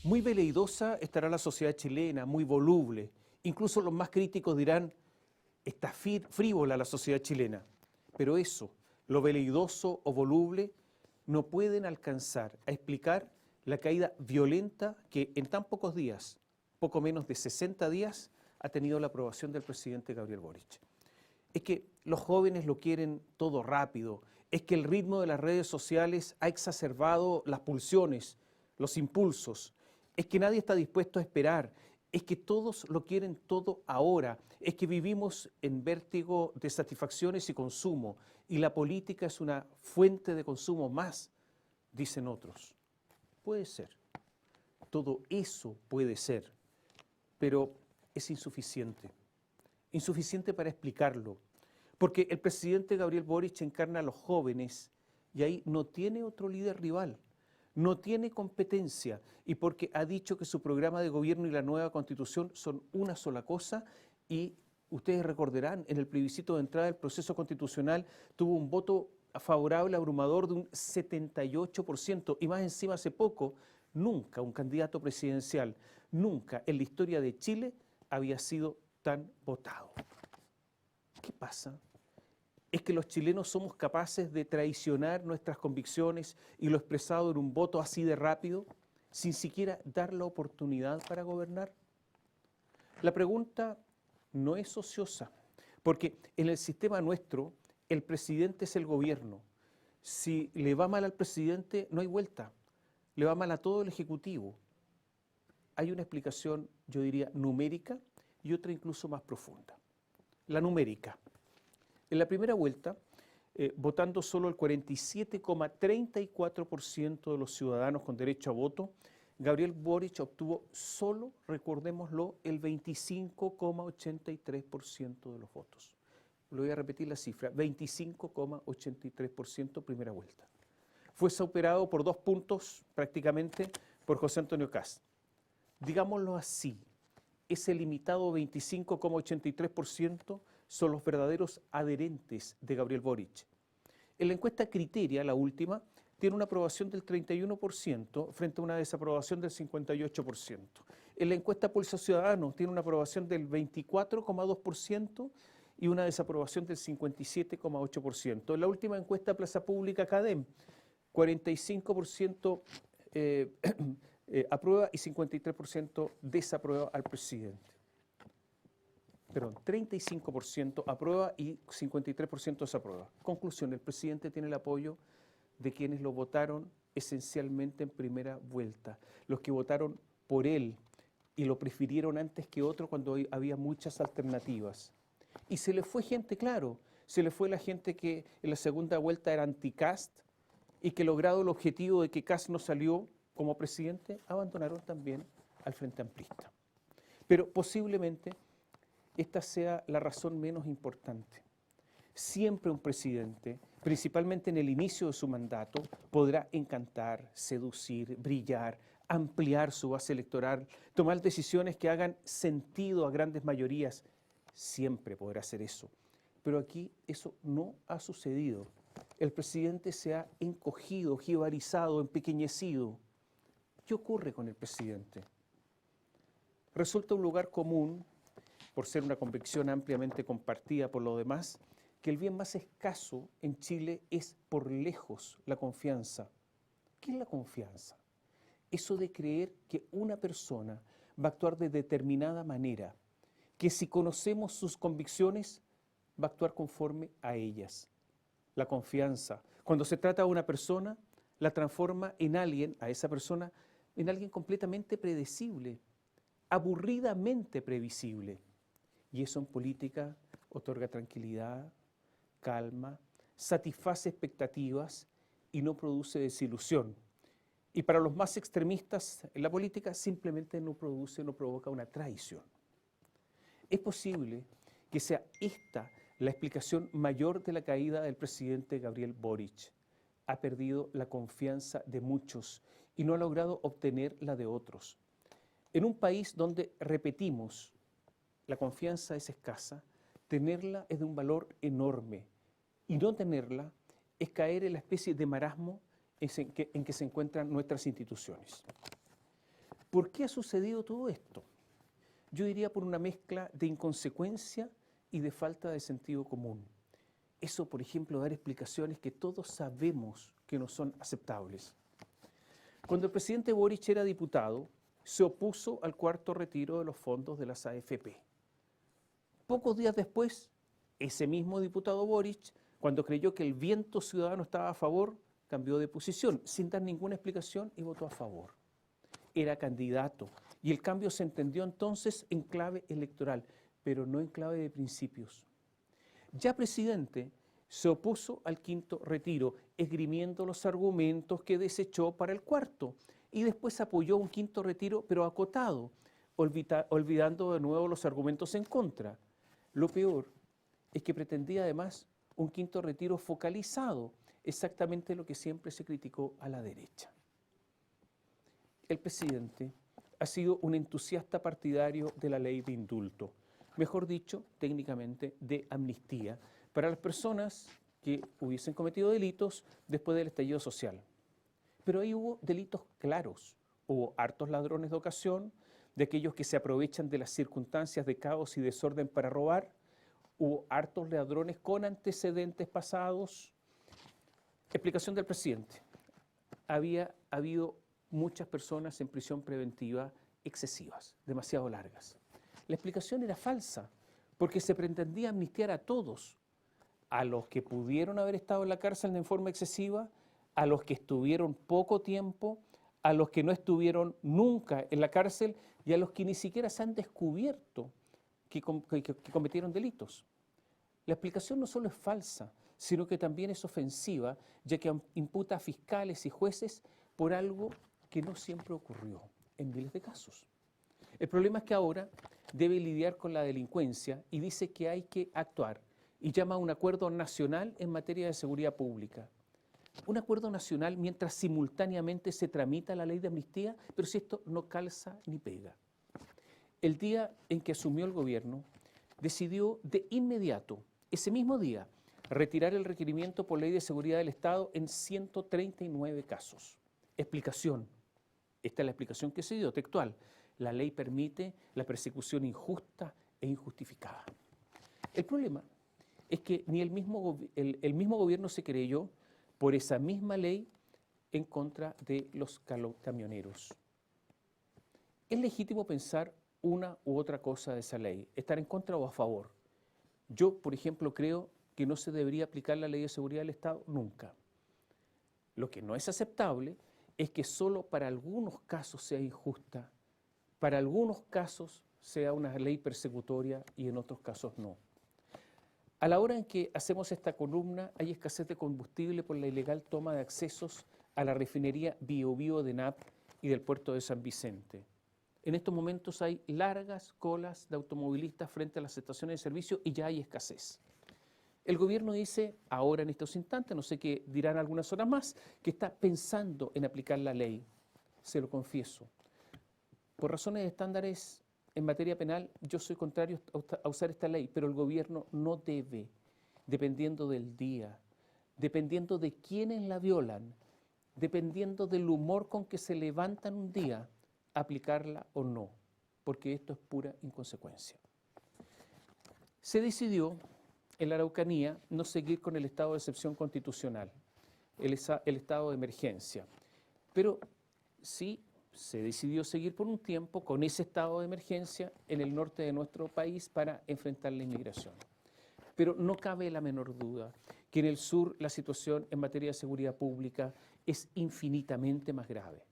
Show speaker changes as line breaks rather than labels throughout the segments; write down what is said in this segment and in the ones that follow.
Muy veleidosa estará la sociedad chilena, muy voluble. Incluso los más críticos dirán, está frívola la sociedad chilena. Pero eso, lo veleidoso o voluble, no pueden alcanzar a explicar la caída violenta que en tan pocos días, poco menos de 60 días, ha tenido la aprobación del presidente Gabriel Boric. Es que los jóvenes lo quieren todo rápido, es que el ritmo de las redes sociales ha exacerbado las pulsiones, los impulsos, es que nadie está dispuesto a esperar, es que todos lo quieren todo ahora, es que vivimos en vértigo de satisfacciones y consumo, y la política es una fuente de consumo más, dicen otros. Puede ser, todo eso puede ser, pero es insuficiente. Insuficiente para explicarlo, porque el presidente Gabriel Boric encarna a los jóvenes y ahí no tiene otro líder rival, no tiene competencia, y porque ha dicho que su programa de gobierno y la nueva constitución son una sola cosa, y ustedes recordarán, en el plebiscito de entrada del proceso constitucional tuvo un voto favorable abrumador de un 78%, y más encima hace poco, nunca un candidato presidencial, nunca en la historia de Chile había sido tan votado. ¿Qué pasa? ¿Es que los chilenos somos capaces de traicionar nuestras convicciones y lo expresado en un voto así de rápido, sin siquiera dar la oportunidad para gobernar? La pregunta no es ociosa, porque en el sistema nuestro el presidente es el gobierno. Si le va mal al presidente, no hay vuelta, le va mal a todo el Ejecutivo. Hay una explicación, yo diría, numérica y otra incluso más profunda. La numérica. En la primera vuelta, votando solo el 47,34% de los ciudadanos con derecho a voto, Gabriel Boric obtuvo solo, recordémoslo, el 25,83% de los votos. Le voy a repetir la cifra, 25,83% primera vuelta. Fue superado por 2 puntos prácticamente por José Antonio Kast. Digámoslo así, ese limitado 25,83% son los verdaderos adherentes de Gabriel Boric. En la encuesta Criteria, la última, tiene una aprobación del 31% frente a una desaprobación del 58%. En la encuesta Pulso Ciudadano tiene una aprobación del 24,2% y una desaprobación del 57,8%. En la última encuesta Plaza Pública Cadem, 45% aprueba y 53% desaprueba al presidente. Perdón, 35% aprueba y 53% desaprueba. Conclusión, el presidente tiene el apoyo de quienes lo votaron esencialmente en primera vuelta, los que votaron por él y lo prefirieron antes que otro cuando había muchas alternativas. Y se le fue gente, claro, se le fue la gente que en la segunda vuelta era anti-Kast y que logrado el objetivo de que Kast no salió como presidente, abandonaron también al Frente Amplista. Pero posiblemente esta sea la razón menos importante. Siempre un presidente, principalmente en el inicio de su mandato, podrá encantar, seducir, brillar, ampliar su base electoral, tomar decisiones que hagan sentido a grandes mayorías. Siempre podrá hacer eso. Pero aquí eso no ha sucedido. El presidente se ha encogido, jibarizado, empequeñecido. ¿Qué ocurre con el presidente? Resulta un lugar común, por ser una convicción ampliamente compartida por los demás, que el bien más escaso en Chile es por lejos la confianza. ¿Qué es la confianza? Eso de creer que una persona va a actuar de determinada manera, que si conocemos sus convicciones, va a actuar conforme a ellas. La confianza, cuando se trata de una persona, la transforma en alguien, a esa persona, en alguien completamente predecible, aburridamente previsible. Y eso en política otorga tranquilidad, calma, satisface expectativas y no produce desilusión. Y para los más extremistas en la política simplemente no provoca una traición. Es posible que sea esta la explicación mayor de la caída del presidente Gabriel Boric. Ha perdido la confianza de muchos y no ha logrado obtener la de otros. En un país donde, repetimos, la confianza es escasa, tenerla es de un valor enorme y no tenerla es caer en la especie de marasmo en que se encuentran nuestras instituciones. ¿Por qué ha sucedido todo esto? Yo diría por una mezcla de inconsecuencia y de falta de sentido común. Eso, por ejemplo, dar explicaciones que todos sabemos que no son aceptables. Cuando el presidente Boric era diputado, se opuso al cuarto retiro de los fondos de las AFP. Pocos días después, ese mismo diputado Boric, cuando creyó que el viento ciudadano estaba a favor, cambió de posición sin dar ninguna explicación y votó a favor. Era candidato y el cambio se entendió entonces en clave electoral, pero no en clave de principios. Ya presidente, se opuso al quinto retiro, esgrimiendo los argumentos que desechó para el cuarto, y después apoyó un quinto retiro, pero acotado, olvidando de nuevo los argumentos en contra. Lo peor es que pretendía además un quinto retiro focalizado, exactamente lo que siempre se criticó a la derecha. El presidente ha sido un entusiasta partidario de la ley de indulto, mejor dicho, técnicamente, de amnistía, para las personas que hubiesen cometido delitos después del estallido social. Pero ahí hubo delitos claros, hubo hartos ladrones de ocasión, de aquellos que se aprovechan de las circunstancias de caos y desorden para robar, hubo hartos ladrones con antecedentes pasados. Explicación del presidente: había habido muchas personas en prisión preventiva excesivas, demasiado largas. La explicación era falsa, porque se pretendía amnistiar a todos, a los que pudieron haber estado en la cárcel de forma excesiva, a los que estuvieron poco tiempo, a los que no estuvieron nunca en la cárcel y a los que ni siquiera se han descubierto que cometieron delitos. La explicación no solo es falsa, sino que también es ofensiva, ya que imputa a fiscales y jueces por algo que no siempre ocurrió en miles de casos. El problema es que ahora debe lidiar con la delincuencia y dice que hay que actuar y llama a un acuerdo nacional en materia de seguridad pública. Un acuerdo nacional mientras simultáneamente se tramita la ley de amnistía, pero si esto no calza ni pega. El día en que asumió el gobierno, decidió de inmediato, ese mismo día, retirar el requerimiento por ley de seguridad del Estado en 139 casos. Explicación. Esta es la explicación que se dio, textual. La ley permite la persecución injusta e injustificada. El problema es que ni el mismo gobierno se creyó por esa misma ley en contra de los camioneros. Es legítimo pensar una u otra cosa de esa ley, estar en contra o a favor. Yo, por ejemplo, creo que no se debería aplicar la ley de seguridad del Estado nunca. Lo que no es aceptable es que solo para algunos casos sea injusta, para algunos casos sea una ley persecutoria y en otros casos no. A la hora en que hacemos esta columna hay escasez de combustible por la ilegal toma de accesos a la refinería Biobío de NAP y del puerto de San Vicente. En estos momentos hay largas colas de automovilistas frente a las estaciones de servicio y ya hay escasez. El gobierno dice, ahora en estos instantes, no sé qué dirán algunas horas más, que está pensando en aplicar la ley. Se lo confieso. Por razones de estándares en materia penal, yo soy contrario a usar esta ley, pero el gobierno no debe, dependiendo del día, dependiendo de quiénes la violan, dependiendo del humor con que se levantan un día, aplicarla o no, porque esto es pura inconsecuencia. Se decidió en la Araucanía no seguir con el estado de excepción constitucional, el estado de emergencia, pero sí se decidió seguir por un tiempo con ese estado de emergencia en el norte de nuestro país para enfrentar la inmigración. Pero no cabe la menor duda que en el sur la situación en materia de seguridad pública es infinitamente más grave.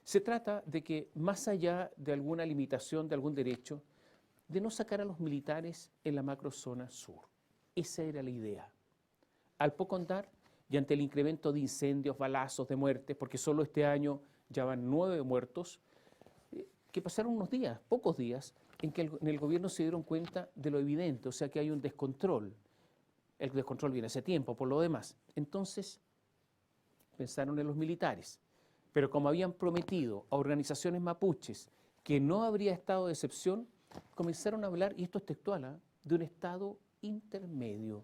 Se trata de que, más allá de alguna limitación de algún derecho, de no sacar a los militares en la macrozona sur. Esa era la idea. Al poco andar, y ante el incremento de incendios, balazos, de muertes, porque solo este año ya van 9 muertos, que pasaron unos días, pocos días, en que en el gobierno se dieron cuenta de lo evidente, o sea que hay un descontrol. El descontrol viene hace tiempo, por lo demás. Entonces, pensaron en los militares. Pero como habían prometido a organizaciones mapuches que no habría estado de excepción, comenzaron a hablar, y esto es textual, de un estado intermedio,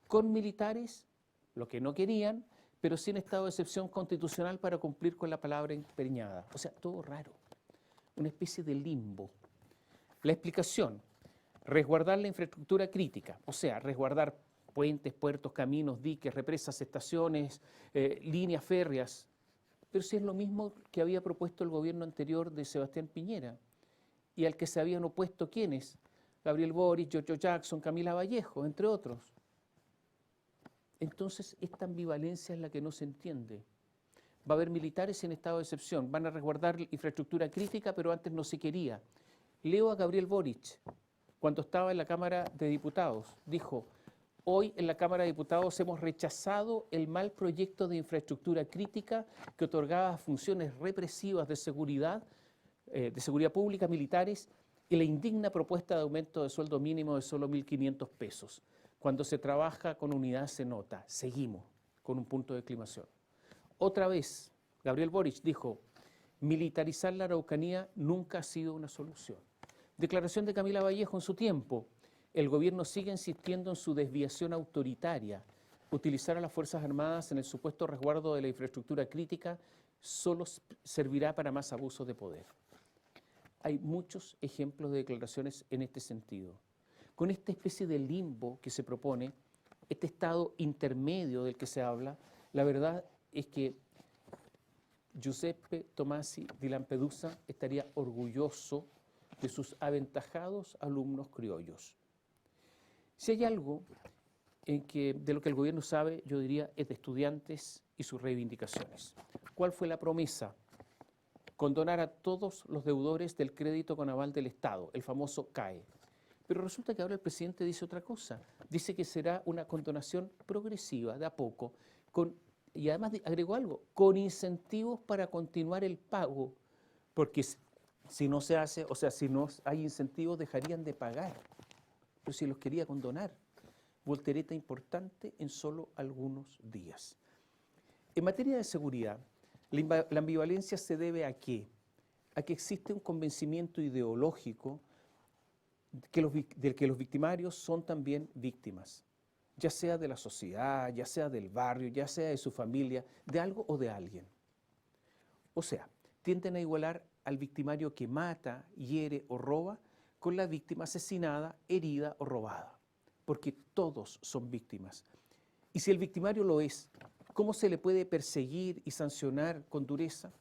con militares, lo que no querían, pero sin estado de excepción constitucional para cumplir con la palabra empeñada. O sea, todo raro. una especie de limbo. La explicación: resguardar la infraestructura crítica, o sea, resguardar puentes, puertos, caminos, diques, represas, estaciones, líneas férreas. Pero si es lo mismo que había propuesto el gobierno anterior de Sebastián Piñera y al que se habían opuesto ¿quiénes? Gabriel Boric, Giorgio Jackson, Camila Vallejo, entre otros. Entonces, esta ambivalencia es la que no se entiende. Va a haber militares en estado de excepción, van a resguardar infraestructura crítica, pero antes no se quería. Leo a Gabriel Boric, cuando estaba en la Cámara de Diputados, dijo: hoy en la Cámara de Diputados hemos rechazado el mal proyecto de infraestructura crítica que otorgaba funciones represivas de seguridad pública militares y la indigna propuesta de aumento de sueldo mínimo de solo 1.500 pesos. Cuando se trabaja con unidad se nota, seguimos con un punto de exclamación. Otra vez, Gabriel Boric dijo: militarizar la Araucanía nunca ha sido una solución. Declaración de Camila Vallejo en su tiempo: el gobierno sigue insistiendo en su desviación autoritaria. Utilizar a las Fuerzas Armadas en el supuesto resguardo de la infraestructura crítica solo servirá para más abusos de poder. Hay muchos ejemplos de declaraciones en este sentido. Con esta especie de limbo que se propone, este estado intermedio del que se habla, la verdad es que Giuseppe Tomasi di Lampedusa estaría orgulloso de sus aventajados alumnos criollos. Si hay algo de lo que el gobierno sabe, yo diría, es de estudiantes y sus reivindicaciones. ¿Cuál fue la promesa? Condonar a todos los deudores del crédito con aval del Estado, el famoso CAE. Pero resulta que ahora el presidente dice otra cosa. Dice que será una condonación progresiva, de a poco, y además agregó algo: con incentivos para continuar el pago, porque si no se hace, o sea, si no hay incentivos, dejarían de pagar. Pero si los quería condonar, voltereta importante en solo algunos días. En materia de seguridad, la ambivalencia se debe ¿a qué? A que existe un convencimiento ideológico del que los victimarios son también víctimas, ya sea de la sociedad, ya sea del barrio, ya sea de su familia, de algo o de alguien. O sea, tienden a igualar al victimario que mata, hiere o roba con la víctima asesinada, herida o robada, porque todos son víctimas. Y si el victimario lo es, ¿cómo se le puede perseguir y sancionar con dureza?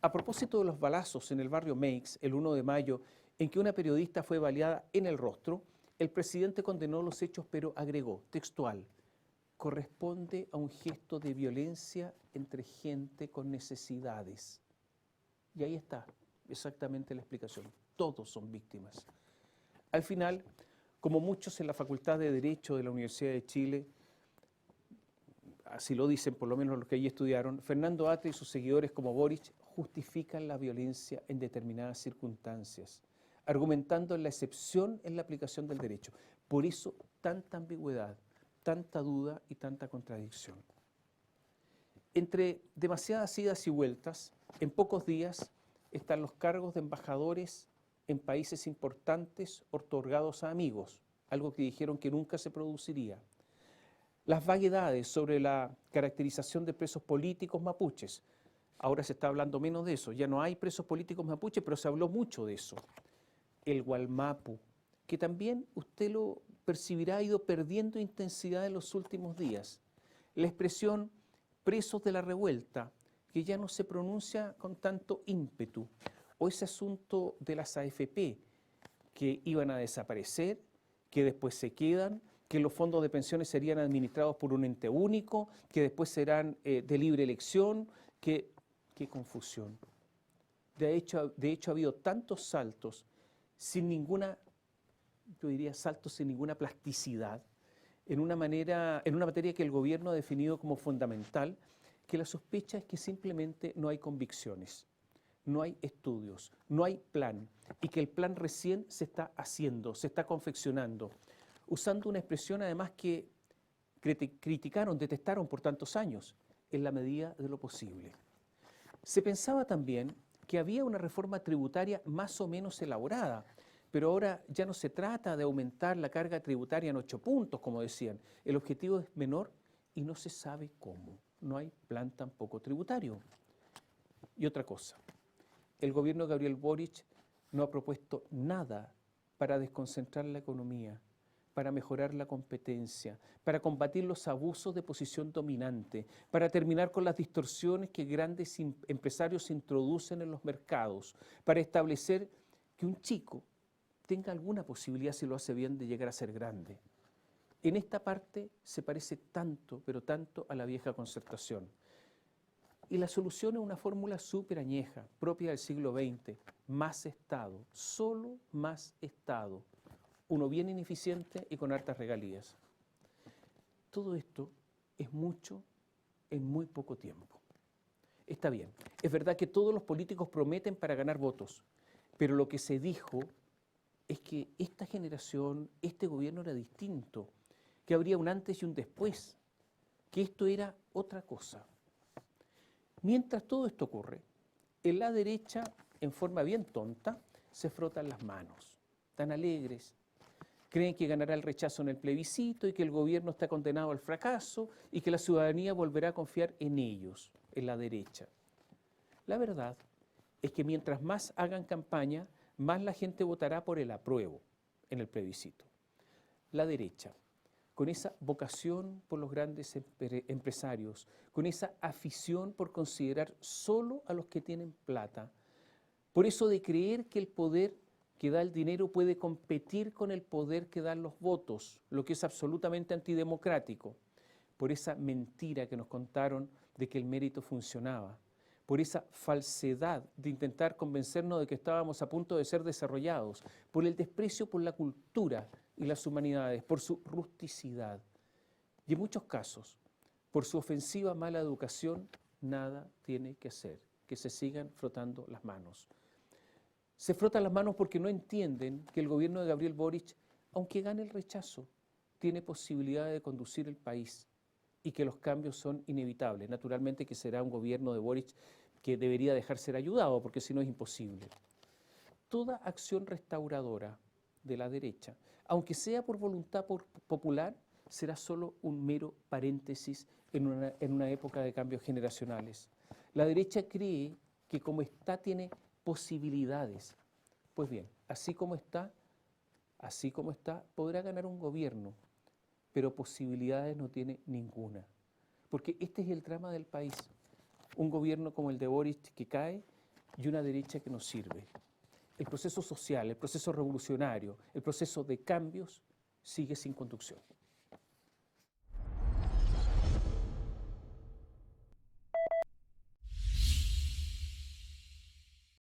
A propósito de los balazos en el barrio Meix, el 1 de mayo, en que una periodista fue baleada en el rostro, el presidente condenó los hechos, pero agregó, textual: corresponde a un gesto de violencia entre gente con necesidades. Y ahí está exactamente la explicación. Todos son víctimas. Al final, como muchos en la Facultad de Derecho de la Universidad de Chile, así lo dicen por lo menos los que allí estudiaron, Fernando Atria y sus seguidores como Boric justifican la violencia en determinadas circunstancias, argumentando en la excepción en la aplicación del derecho. Por eso tanta ambigüedad, tanta duda y tanta contradicción. Entre demasiadas idas y vueltas, en pocos días están los cargos de embajadores en países importantes otorgados a amigos, algo que dijeron que nunca se produciría. Las vaguedades sobre la caracterización de presos políticos mapuches. Ahora se está hablando menos de eso, ya no hay presos políticos mapuches, pero se habló mucho de eso. El Gualmapu, que también usted lo percibirá, ha ido perdiendo intensidad en los últimos días. La expresión presos de la revuelta, que ya no se pronuncia con tanto ímpetu. O ese asunto de las AFP, que iban a desaparecer, que después se quedan, que los fondos de pensiones serían administrados por un ente único, que después serán de libre elección. ¡Qué confusión! De hecho ha habido tantos saltos sin ninguna, yo diría saltos sin ninguna plasticidad, en una materia que el gobierno ha definido como fundamental, que la sospecha es que simplemente no hay convicciones, no hay estudios, no hay plan, y que el plan recién se está haciendo, se está confeccionando, usando una expresión además que criticaron, detestaron por tantos años, en la medida de lo posible. Se pensaba también que había una reforma tributaria más o menos elaborada, pero ahora ya no se trata de aumentar la carga tributaria en 8 puntos, como decían. El objetivo es menor y no se sabe cómo. No hay plan tampoco tributario. Y otra cosa, el gobierno de Gabriel Boric no ha propuesto nada para desconcentrar la economía, para mejorar la competencia, para combatir los abusos de posición dominante, para terminar con las distorsiones que grandes empresarios introducen en los mercados, para establecer que un chico tenga alguna posibilidad, si lo hace bien, de llegar a ser grande. En esta parte se parece tanto, pero tanto a la vieja concertación. Y la solución es una fórmula súper añeja, propia del siglo XX, más Estado, solo más Estado. Uno bien ineficiente y con hartas regalías. Todo esto es mucho en muy poco tiempo. Está bien, es verdad que todos los políticos prometen para ganar votos, pero lo que se dijo es que esta generación, este gobierno era distinto, que habría un antes y un después, que esto era otra cosa. Mientras todo esto ocurre, en la derecha, en forma bien tonta, se frotan las manos, tan alegres. Creen que ganará el rechazo en el plebiscito y que el gobierno está condenado al fracaso y que la ciudadanía volverá a confiar en ellos, en la derecha. La verdad es que mientras más hagan campaña, más la gente votará por el apruebo en el plebiscito. La derecha, con esa vocación por los grandes empresarios, con esa afición por considerar solo a los que tienen plata, por eso de creer que el poder que da el dinero puede competir con el poder que dan los votos, lo que es absolutamente antidemocrático, por esa mentira que nos contaron de que el mérito funcionaba, por esa falsedad de intentar convencernos de que estábamos a punto de ser desarrollados, por el desprecio por la cultura y las humanidades, por su rusticidad y en muchos casos, por su ofensiva mala educación, nada tiene que hacer, que se sigan frotando las manos. Se frotan las manos porque no entienden que el gobierno de Gabriel Boric, aunque gane el rechazo, tiene posibilidad de conducir el país y que los cambios son inevitables. Naturalmente que será un gobierno de Boric que debería dejar ser ayudado, porque si no es imposible. Toda acción restauradora de la derecha, aunque sea por voluntad popular, será solo un mero paréntesis en una época de cambios generacionales. La derecha cree que como está tiene posibilidades. Pues bien, así como está, podrá ganar un gobierno, pero posibilidades no tiene ninguna. Porque este es el drama del país. Un gobierno como el de Boric que cae y una derecha que no sirve. El proceso social, el proceso revolucionario, el proceso de cambios sigue sin conducción.